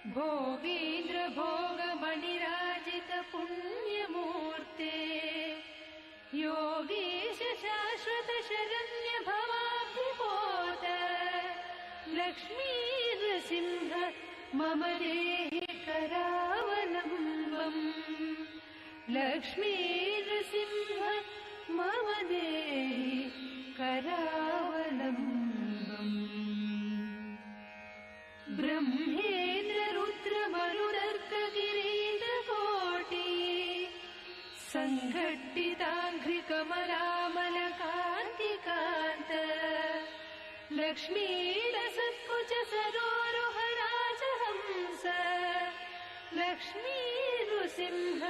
भोगीन्द्र भोगमणिराजित पुण्यमूर्ते योगीश शाश्वत शरण्य भवाब्धिपोत लक्ष्मी नृसिंह मम देहि करावलम्बम् लक्ष्मी नृसिंह मम देहि करावलम्बम् ब्रह्मेन्द्र रुद्र मरुदर्क किरीटकोटि सङ्घट्टिताङ्घ्रिकमलामलकान्तिकान्त लक्ष्मीरसत्कुच सरोरुहराजहंस लक्ष्मी नृसिंह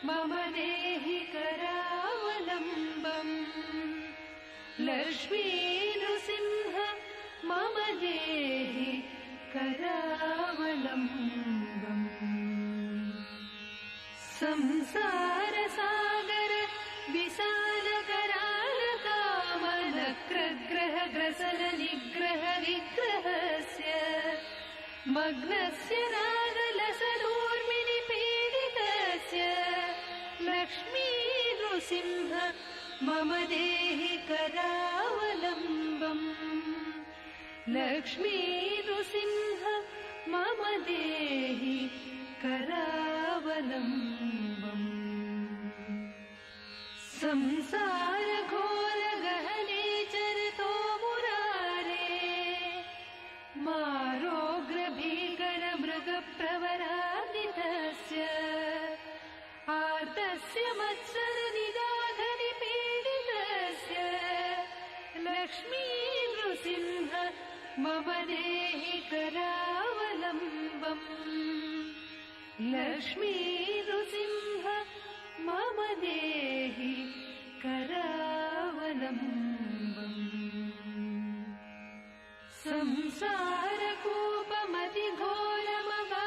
मम देहि करावलम्बम् लक्ष्मी नृसिंह मम देहि करावलम्बम् संसारसागर विशालकरालकामलक्रग्रह ग्रसल निग्रह विग्रहस्य मग्नस्य रागलसदूर्मिनि पीडितस्य लक्ष्मी नृसिंह मम देहि करावलम्बम् लक्ष्मी नृसिंह मम देहि करावलम्बम् संसार घोर गहने चरतो मुरारे मारोग्र भीकर मृग प्रवरादितस्य आर्तस्य मत्सर निदाघनि पीडितस्य लक्ष्मी नृसिंह मम देहि करावलम्बम् लक्ष्मी नृसिंह मम देहि करावलम्बम्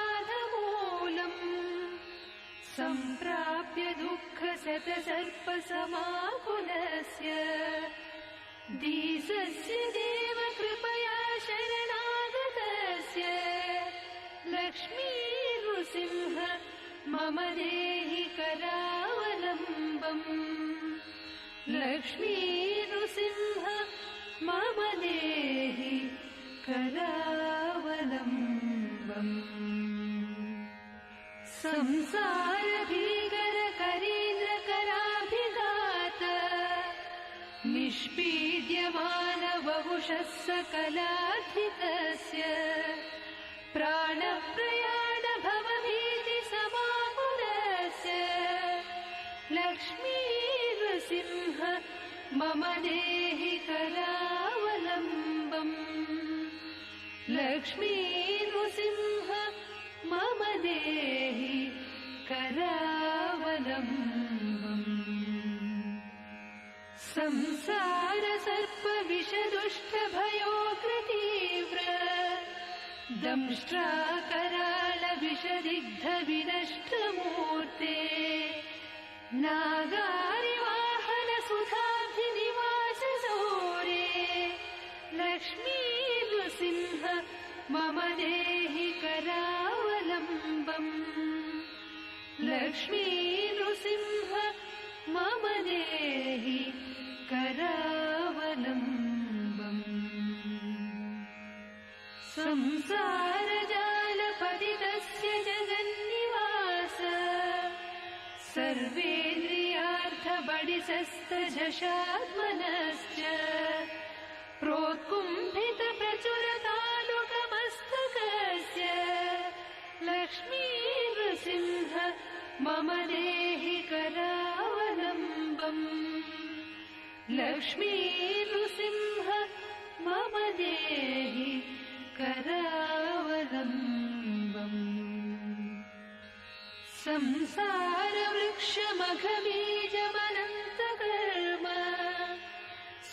संसारकूपमतिघोरमगाधमूलम् सम्प्राप्य दुःखशतसर्पसमाकुलस्य दीसस्य देव कृपया शरणागतस्य लक्ष्मी नृसिंह मम देहि करावलम्बम् लक्ष्मी नृसिंह मम देहि करावलम्बम् संसारभीकर करीन्द्र कराभिघात निष्पीड्यमान वपुषः सकलाधितस्य प्राणप्रयाण भवभीति समाकुलस्य लक्ष्मी नृसिंह मम देहि करावलम्बम् लक्ष्मी नृसिंह मम देहि करावलम्बम् संसार सर्प विषदुष्ट भयोग्रतीव्र दंष्ट्राकराल विषदिग्ध विनष्ट मूर्ते नागारिवाहन सुधाभिनिवास सौरे लक्ष्मी नृसिंह मम देहि करावलम्बम् लक्ष्मी नृसिंह मम देहि करावलम्बम् संसारजालपतितस्य जगन्निवास सर्वेन्द्रियार्थबडिसस्तझषात्मनश्च प्रोत्कुम्भितप्रचुरतालुकमस्तकस्य लक्ष्मी नृसिंह मम देहि करावलम्बम् लक्ष्मी नृसिंह मम देहि करावलम्बम् संसारवृक्षमघबीजमनन्तकर्म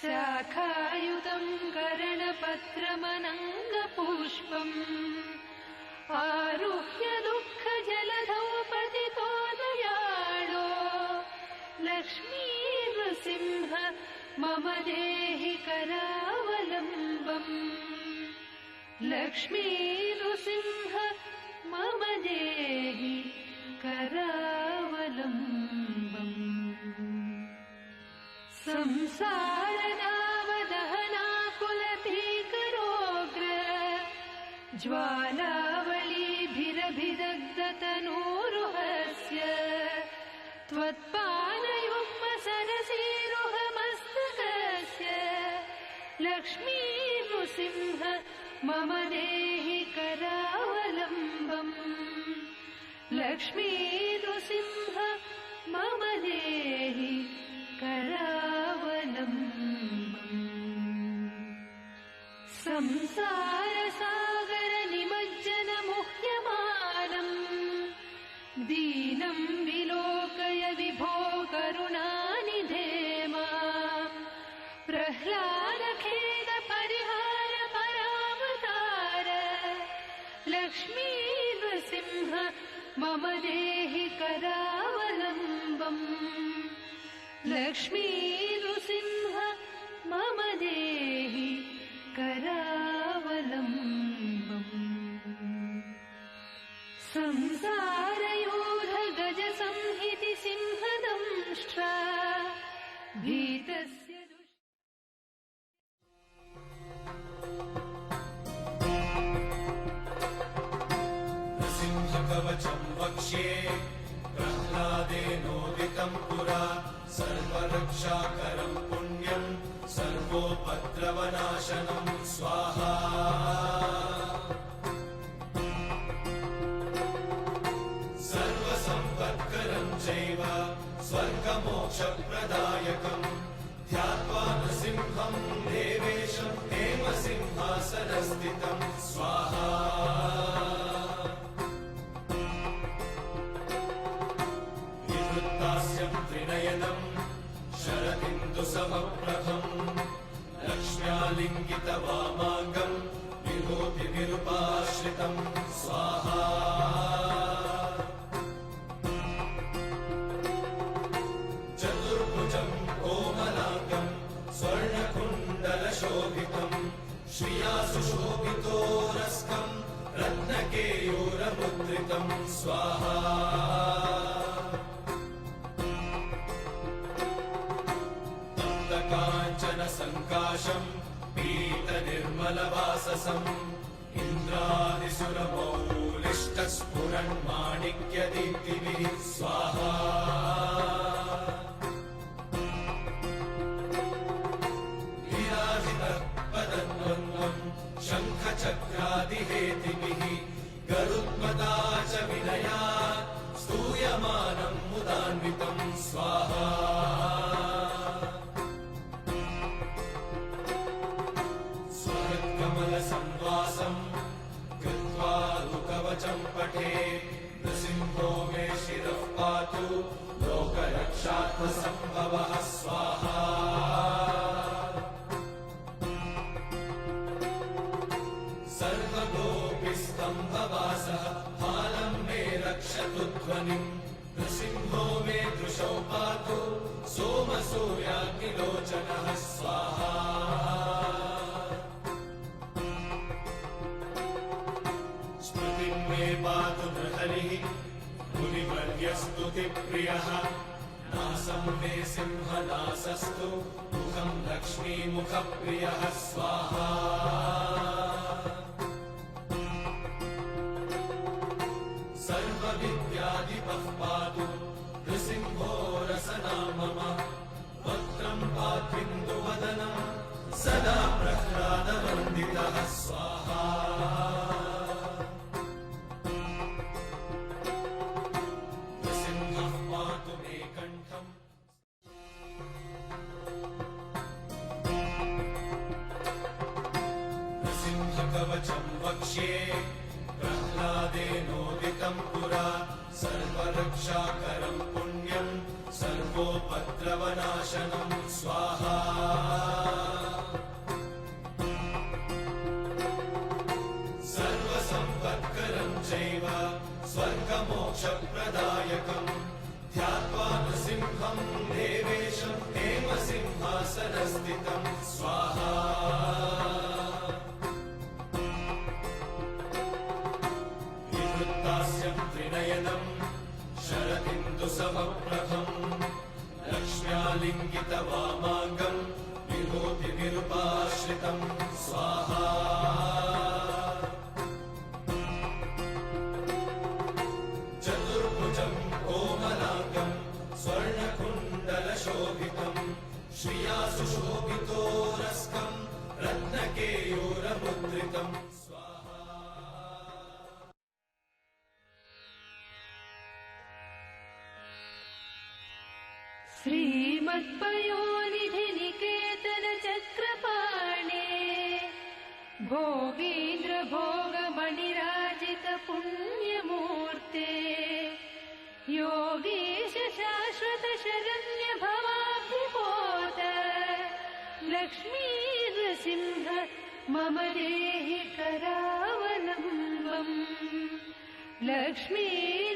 शाखायुतम् करणपत्रमनङ्गपुष्पम् आरुह्य दुःखजलधौ पतितो दयाळो लक्ष्मी नृसिंह मम देहि करावलम्बम् लक्ष्मी नृसिंह संसारनावदहनाकुलभीकरोग्र ज्वालावलीभिरभिदग्धतनूरुहस्य त्वत्पादयुग्मसरसीरुहमस्तकस्य लक्ष्मीनृसिंह मम देहि करावलम्बम् लक्ष्मीनृसिंह मम देहि करावलम्बम् संसारसागरनिमज्जनमुह्यमानम् दीनं विलोकय विभो करुणानिधे माम् प्रह्लादखेदपरिहार परावतार लक्ष्मीनृसिंह मम देहि करावलम्बम् लक्ष्मीनृसिंह मम देहि करावलम्बम् संसारयूधगजसंहिति सिंहदंष्ट्रा भीतस्य नृसिंहकवचं वक्ष्ये प्रह्लादेनोदितं पुरा सर्वरक्षाकरं पुण्यं सर्वोपद्रवनाशनं स्वाहा सर्वसम्पत्करं चैव स्वर्गमोक्षप्रदायकं ध्यात्वा नृसिंहं देवेशं हेमसिंहासनस्थितं स्वाहा विवृत्तास्यं त्रिनयनं शरदिन्दुसमप्रभं लक्ष्म्यालिङ्गितवामाङ्गं विभूति विरूपाश्रितं स्वाहा चतुर्भुजं कोमलाङ्गं स्वर्णकुण्डलशोभितं श्रिया सुशोभितोरस्कं रत्नकेयूरमुद्रितं स्वाहा काञ्चनसङ्काशं पीतनिर्मलवाससम् इन्द्रादिसुरमौलिष्टस्फुरन्माणिक्यदीप्तिभिः स्वाहा विराजितपदद्वन्द्वं शङ्खचक्रादिहेतिभिः गरुत्मता च विनयात् स्तूयमानं मुदान्वितं स्वाहा संवासं कृत्वा कवचं पठे नृसिंहो मे शिरः पातु लोकरक्षात्मसम्भवः स्वाहा सर्वगोपिस्तम्भवासः हालं मे रक्षतु ध्वनिं नृसिंहो मे दृशौ पातु सोमसूर्याग्निलोचनः स्वाहा मे पातु नृहरिः मुनिवर्यस्तुतिप्रियः नासं मे सिंहनासस्तु मुखं लक्ष्मीमुखप्रियः स्वाहा सर्वविद्याधिपः पातु नृसिंहो रसना मम वक्त्रं पात्विन्दुवदनं सदा प्रह्लादवन्दितः स्वाहा कवचं वक्ष्ये प्रह्लादेनोदितं पुरा सर्वरक्षाकरं पुण्यं सर्वोपद्रवनाशनं स्वाहा सर्वसम्पत्करं चैव स्वर्गमोक्षप्रदायकं ध्यात्वा नृसिंहं देवेशं हेमसिंहासनस्थितं स्वाहा त्रिनयनं शरदिन्दुसमप्रभं लक्ष्म्यालिङ्गितवामाङ्गं नायकं स्वाहा चतुर्भुजं कोमलाङ्गं स्वर्णकुण्डलशोभितं श्रिया सुशोभितोरस्कं रत्नकेयूरमुद्रितं श्रीमत्पयोनिधिनिकेतन चक्रपाणे भोगीन्द्र भोगमणिराजित पुण्यमूर्ते योगीश शाश्वत शरण्य भवाब्धिपोत लक्ष्मी नृसिंह मम देहि करावलम्बम् लक्ष्मी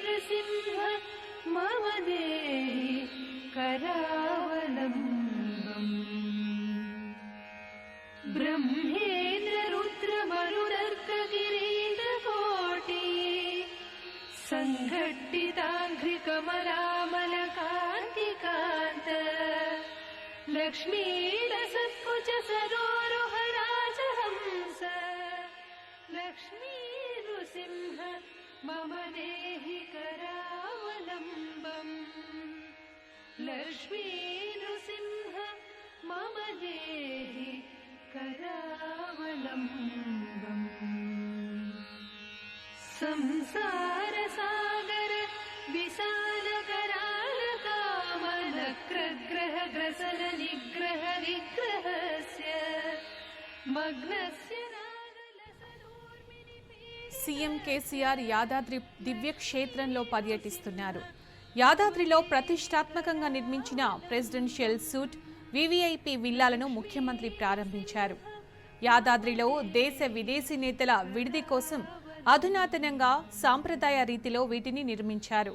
नृसिंह मम देहि करावलम्बम् ब्रह्मेन्द्र रुद्र मरुदर्क गिरीन्द्रकोटि सङ्घट्टिताङ्घ्रिकमलामल कान्तिकान्त लक्ष्मीरसत्कुच सरोरुह राजहंस लक्ष्मी नृसिंह मम देहि करावलम्बम् लक्ष्मी नृसिंह मम देहि करावलम्बम् संसारसागर विशालकरालकामलक्रग्रह ग्रसन निग्रह विग्रहस्य मग्नस्य సీఎం కేసీఆర్ యాదాద్రి దివ్యక్షేత్రంలో పర్యటిస్తున్నారు. యాదాద్రిలో ప్రతిష్టాత్మకంగా నిర్మించిన ప్రెసిడెన్షియల్ సూట్ వివిఐపి విల్లాలను ముఖ్యమంత్రి ప్రారంభించారు. యాదాద్రిలో దేశ విదేశీ నేతల విడిది కోసం అధునాతనంగా సాంప్రదాయ రీతిలో వీటిని నిర్మించారు.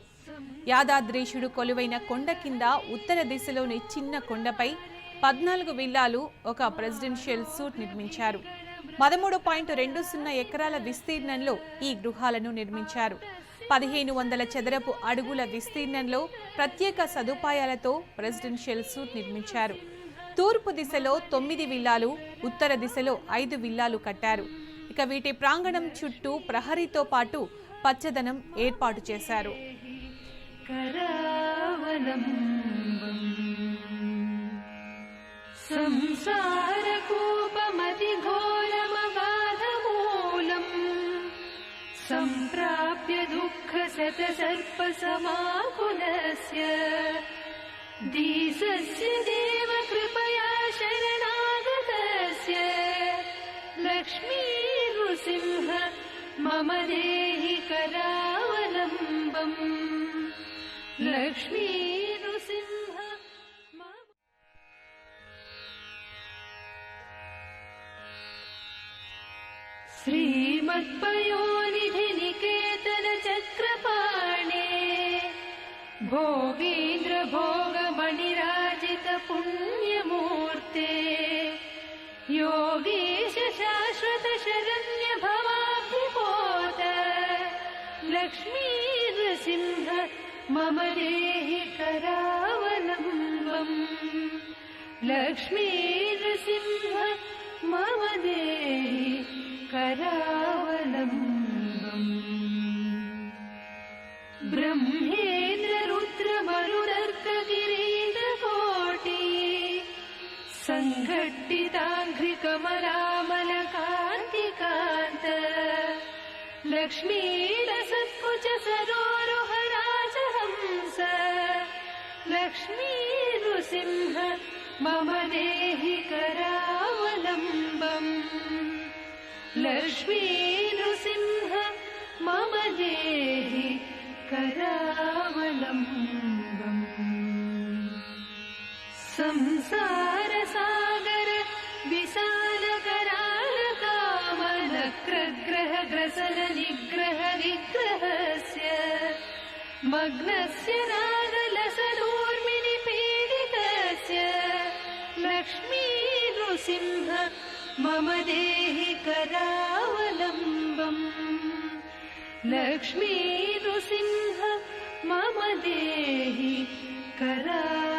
యాదాద్రీశుడు కొలువైన కొండ కింద ఉత్తర దిశలోని చిన్న కొండపై 14 విల్లాలు ఒక ప్రెసిడెన్షియల్ సూట్ నిర్మించారు. 13.20 ఎకరాల విస్తీర్ణంలో ఈ గృహాలను నిర్మించారు. 1500 చదరపు అడుగుల విస్తీర్ణంలో ప్రత్యేక సదుపాయాలతో ప్రెసిడెన్షియల్ సూట్ నిర్మించారు. తూర్పు దిశలో 9 విల్లాలు, ఉత్తర దిశలో 5 విల్లాలు కట్టారు. ఇక వీటి ప్రాంగణం చుట్టూ ప్రహరీతో పాటు పచ్చదనం ఏర్పాటు చేశారు. सम्प्राप्य दुःख शतसर्प समाकुलस्य दीसस्य देव कृपया शरणागतस्य लक्ष्मी नृसिंह मम देहि करावलम्बम् लक्ष्मी नृसिंह श्रीमत्पयोनिधिनिकेतन चक्रपाणे भोगीन्द्र भोगमणिराजित पुण्यमूर्ते योगीश शाश्वत शरण्य भवाब्धिपोत लक्ष्मी नृसिंह मम देहि करावलम्बम् लक्ष्मी नृसिंह मम देहि करावलम्बम् ब्रह्मेन्द्र रुद्र मरुदर्क गिरीन्द्रकोटि सङ्घट्टिताङ्घ्रिकमलामल कान्तिकान्त लक्ष्मीरसत्कुच सरोरुह राजहंस लक्ष्मी नृसिंह मम देहि करावलम्बम् लक्ष्मी नृसिंह मम देहि करावलम्बम् संसारसागर विशालकरालकामलक्रग्रह ग्रसन निग्रह विग्रहस्य मग्नस्य नागलसदूर्मिनिपीडितस्य लक्ष्मी नृसिंह मम देहि करावलम्बम् लक्ष्मी नृसिंह